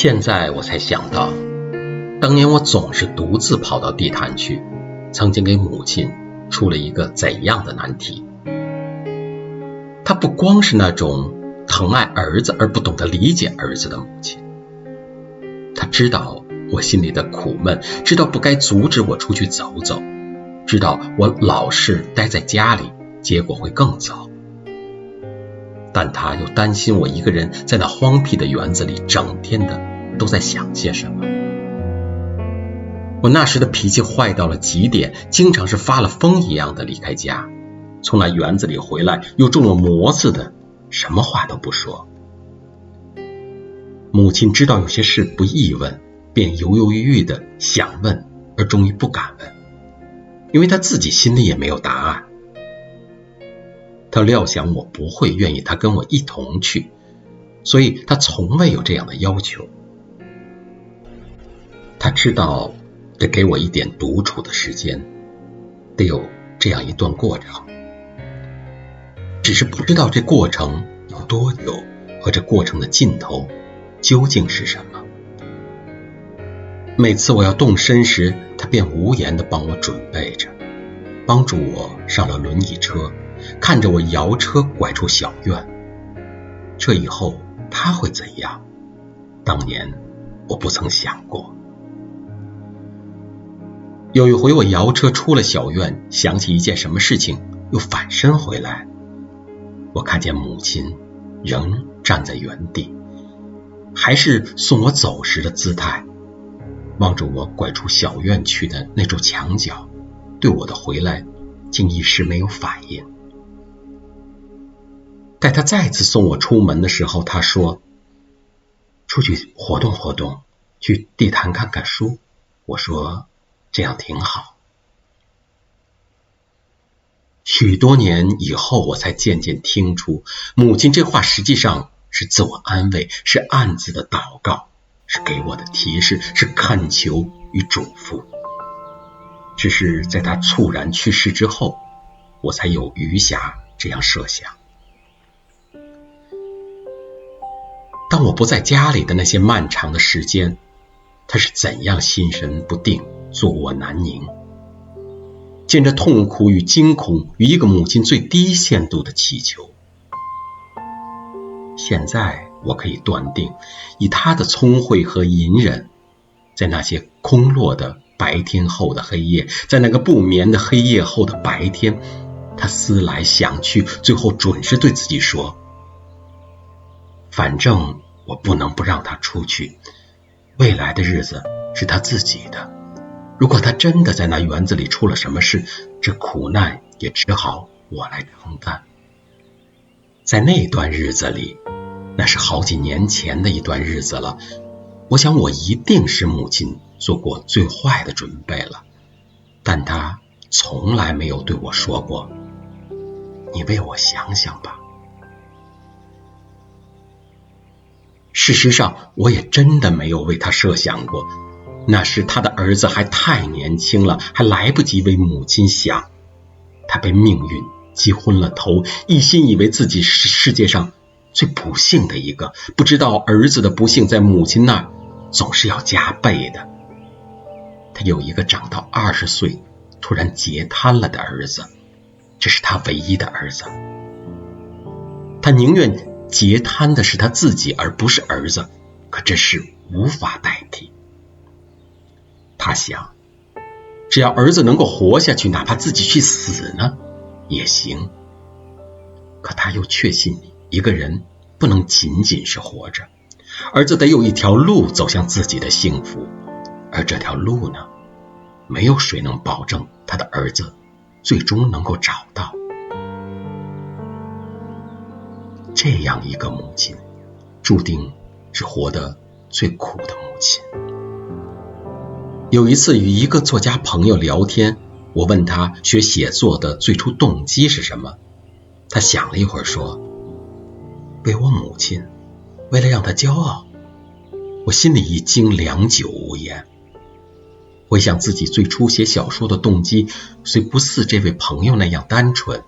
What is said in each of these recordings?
现在我才想到，当年我总是独自跑到地坛去，曾经给母亲出了一个怎样的难题。她不光是那种疼爱儿子而不懂得理解儿子的母亲，她知道我心里的苦闷，知道不该阻止我出去走走，知道我老是待在家里，结果会更糟。但她又担心我一个人在那荒僻的园子里整天的都在想些什么。我那时的脾气坏到了极点，经常是发了疯一样的离开家，从那园子里回来又中了魔似的，什么话都不说。母亲知道有些事不易问，便犹犹豫豫的想问，而终于不敢问，因为她自己心里也没有答案。她料想我不会愿意她跟我一同去，所以她从未有这样的要求。她知道得给我一点独处的时间，得有这样一段过程，只是不知道这过程有多久，和这过程的尽头究竟是什么。每次我要动身时，她便无言地帮我准备着，帮助我上了轮椅车，看着我摇车拐出小院。这以后她会怎样？当年我不曾想过。有一回我摇车出了小院，想起一件什么事情，又反身回来，我看见母亲仍站在原地，还是送我走时的姿态，望着我拐出小院去的那处墙角，对我的回来竟一时没有反应。待他再次送我出门的时候，他说：“出去活动活动，去地坛看看书。”我说：“这样挺好。”许多年以后，我才渐渐听出，母亲这话实际上是自我安慰，是暗自的祷告，是给我的提示，是恳求与嘱咐。只是在她猝然去世之后，我才有余暇这样设想。当我不在家里的那些漫长的时间，她是怎样心神不定，坐卧难宁，见着痛苦与惊恐与一个母亲最低限度的祈求。现在我可以断定，以她的聪慧和隐忍，在那些空落的白天后的黑夜，在那个不眠的黑夜后的白天，她思来想去，最后准是对自己说：反正我不能不让她出去，未来的日子是她自己的，如果她真的在那园子里出了什么事，这苦难也只好我来承担。在那段日子里，那是好几年前的一段日子了，我想我一定是母亲做过最坏的准备了，但她从来没有对我说过：你为我想想吧。事实上，我也真的没有为她设想过，那时他的儿子还太年轻了，还来不及为母亲想。他被命运击昏了头，一心以为自己是世界上最不幸的一个，不知道儿子的不幸在母亲那儿总是要加倍的。他有一个长到20岁突然截瘫了的儿子，这是他唯一的儿子。他宁愿截瘫的是他自己，而不是儿子，可这事无法代替。他想，只要儿子能够活下去，哪怕自己去死呢，也行。可他又确信，一个人不能仅仅是活着，儿子得有一条路走向自己的幸福，而这条路呢，没有谁能保证他的儿子最终能够找到。这样一个母亲，注定是活得最苦的母亲。有一次与一个作家朋友聊天，我问他学写作的最初动机是什么，他想了一会儿说：为我母亲，为了让她骄傲。我心里一惊，良久无言。回想自己最初写小说的动机，虽不似这位朋友那样单纯，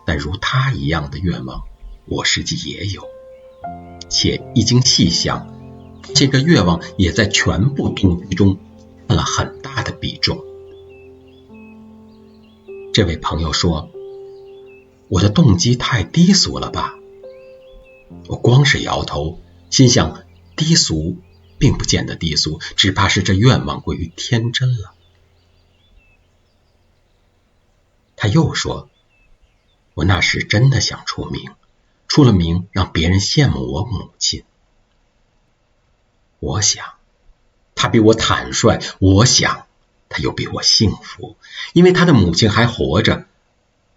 但如他一样的愿望，我实际也有。且一经细想，这个愿望也在全部动机中占了很大的比重。这位朋友说，我的动机太低俗了吧？我光是摇头，心想低俗并不见得低俗，只怕是这愿望过于天真了。他又说，我那时真的想出名，出了名让别人羡慕我母亲。我想他比我坦率，我想他又比我幸福，因为他的母亲还活着，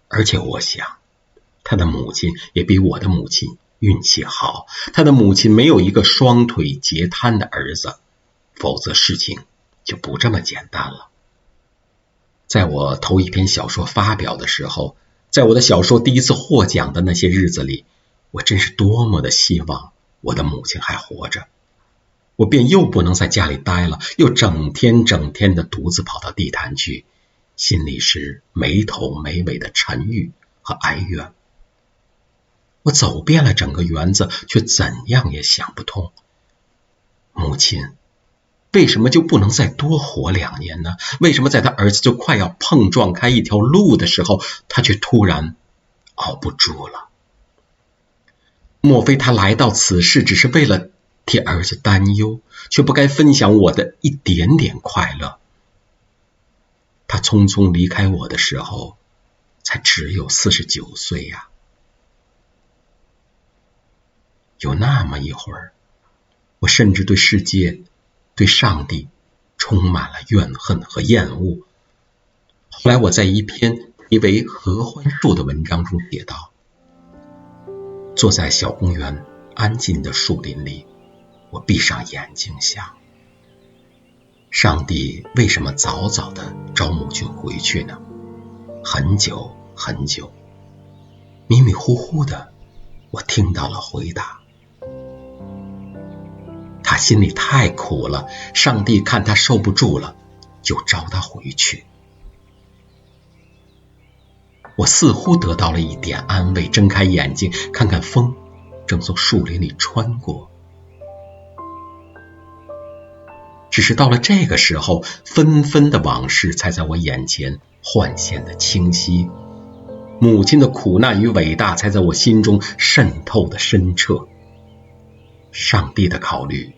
而且我想他的母亲也比我的母亲运气好，他的母亲没有一个双腿截瘫的儿子，否则事情就不这么简单了。在我头一篇小说发表的时候，在我的小说第一次获奖的那些日子里，我真是多么的希望我的母亲还活着。我便又不能在家里待了，又整天的独自跑到地坛去，心里是没头没尾的沉郁和哀怨。我走遍了整个园子，却怎样也想不通，母亲为什么就不能再多活2年呢？为什么在他儿子就快要碰撞开一条路的时候，他却突然熬不住了？莫非他来到此世只是为了替儿子担忧，却不该分享我的一点点快乐？他匆匆离开我的时候，才只有49岁呀。有那么一会儿，我甚至对世界、对上帝充满了怨恨和厌恶。后来我在一篇题为《合欢树》的文章中写道，坐在小公园安静的树林里，我闭上眼睛想，上帝为什么早早地召母亲回去呢？很久很久，迷迷糊糊的，我听到了回答。他心里太苦了，上帝看他受不住了，就召他回去。我似乎得到了一点安慰，睁开眼睛，看看风正从树林里穿过。只是到了这个时候，纷纷的往事才在我眼前幻现的清晰，母亲的苦难与伟大才在我心中渗透的深彻。上帝的考虑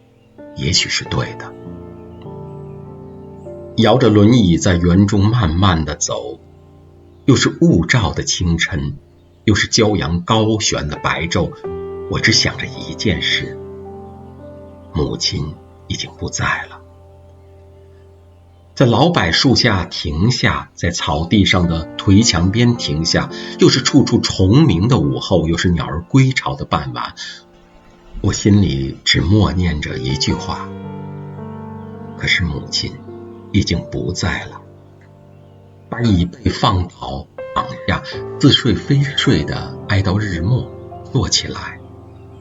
也许是对的。摇着轮椅在园中慢慢的走，又是雾罩的清晨，又是骄阳高悬的白昼，我只想着一件事，母亲已经不在了。在老柏树下停下，在草地上的颓墙边停下，又是处处虫鸣的午后，又是鸟儿归巢的傍晚，我心里只默念着一句话，可是母亲已经不在了。把椅背放倒，躺下，似睡非睡的挨到日没，坐起来，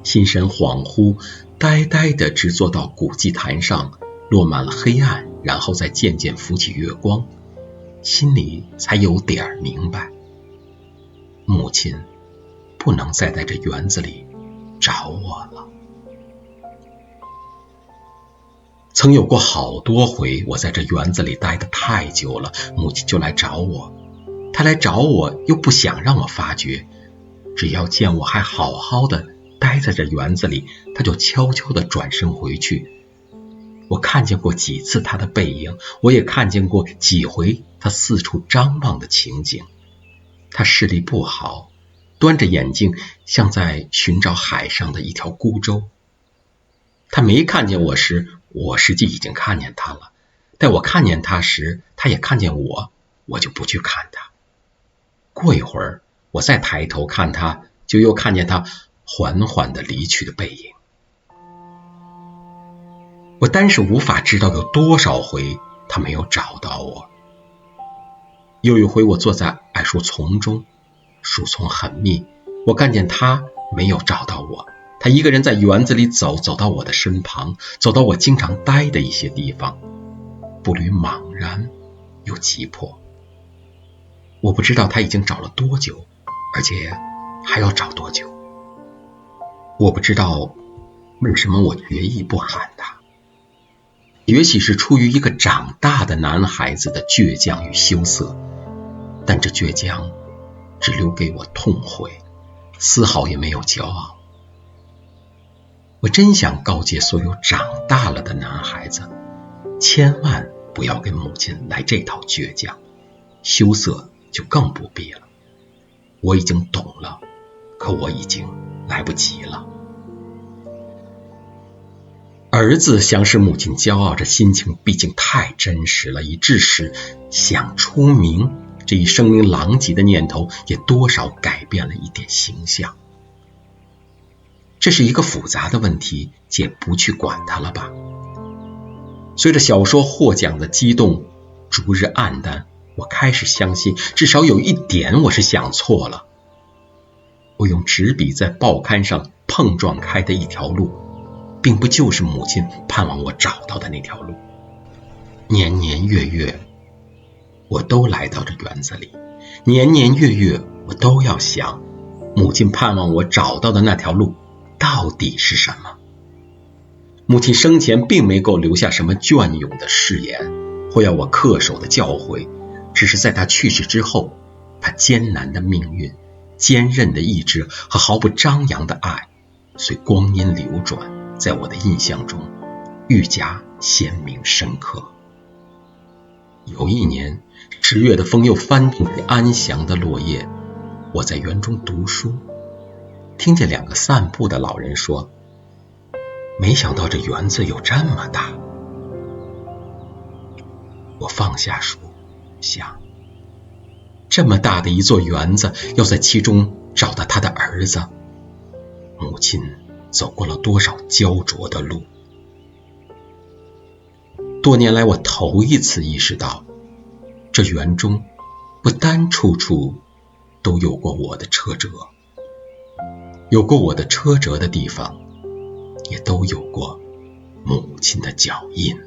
心神恍惚，呆呆的直坐到古祭坛上，落满了黑暗，然后再渐渐浮起月光，心里才有点明白，母亲不能再在这园子里找我了。曾有过好多回，我在这园子里待得太久了，母亲就来找我。她来找我，又不想让我发觉，只要见我还好好的待在这园子里，她就悄悄地转身回去。我看见过几次她的背影，我也看见过几回她四处张望的情景。她视力不好，端着眼睛像在寻找海上的一条孤舟。她没看见我时，我实际已经看见她了，待我看见她时，她也看见我，我就不去看她。过一会儿，我再抬头看她，就又看见她缓缓地离去的背影。我单是无法知道有多少回她没有找到我。又一回，我坐在矮树丛中，树丛很密，我看见她没有找到我，她一个人在园子里走到我的身旁，走到我经常待的一些地方，步履茫然又急迫。我不知道她已经找了多久，而且还要找多久。我不知道为什么我决意不喊他？也许是出于一个长大的男孩子的倔强与羞涩，但这倔强只留给我痛悔，丝毫也没有骄傲。我真想告诫所有长大了的男孩子，千万不要跟母亲来这套倔强，羞涩就更不必了。我已经懂了，可我已经来不及了。儿子想使母亲骄傲，这心情毕竟太真实了，以致使想出名这一声名狼藉的念头也多少改变了一点形象。这是一个复杂的问题，姐不去管它了吧。随着小说获奖的激动逐日黯淡，我开始相信至少有一点我是想错了。我用纸笔在报刊上碰撞开的一条路，并不就是母亲盼望我找到的那条路。年年月月我都来到这园子里，年年月月我都要想，母亲盼望我找到的那条路到底是什么。母亲生前并没给我留下什么隽永的誓言，或要我恪守的教诲，只是在她去世之后，她艰难的命运、坚韧的意志和毫不张扬的爱，随光阴流转，在我的印象中愈加鲜明深刻。有一年10月的风又翻动着安详的落叶，我在园中读书，听见2个散步的老人说，没想到这园子有这么大。我放下书，想，这么大的一座园子，要在其中找到他的儿子，母亲走过了多少焦灼的路。多年来我头一次意识到，这园中不单处处都有过我的车辙，有过我的车辙的地方，也都有过母亲的脚印。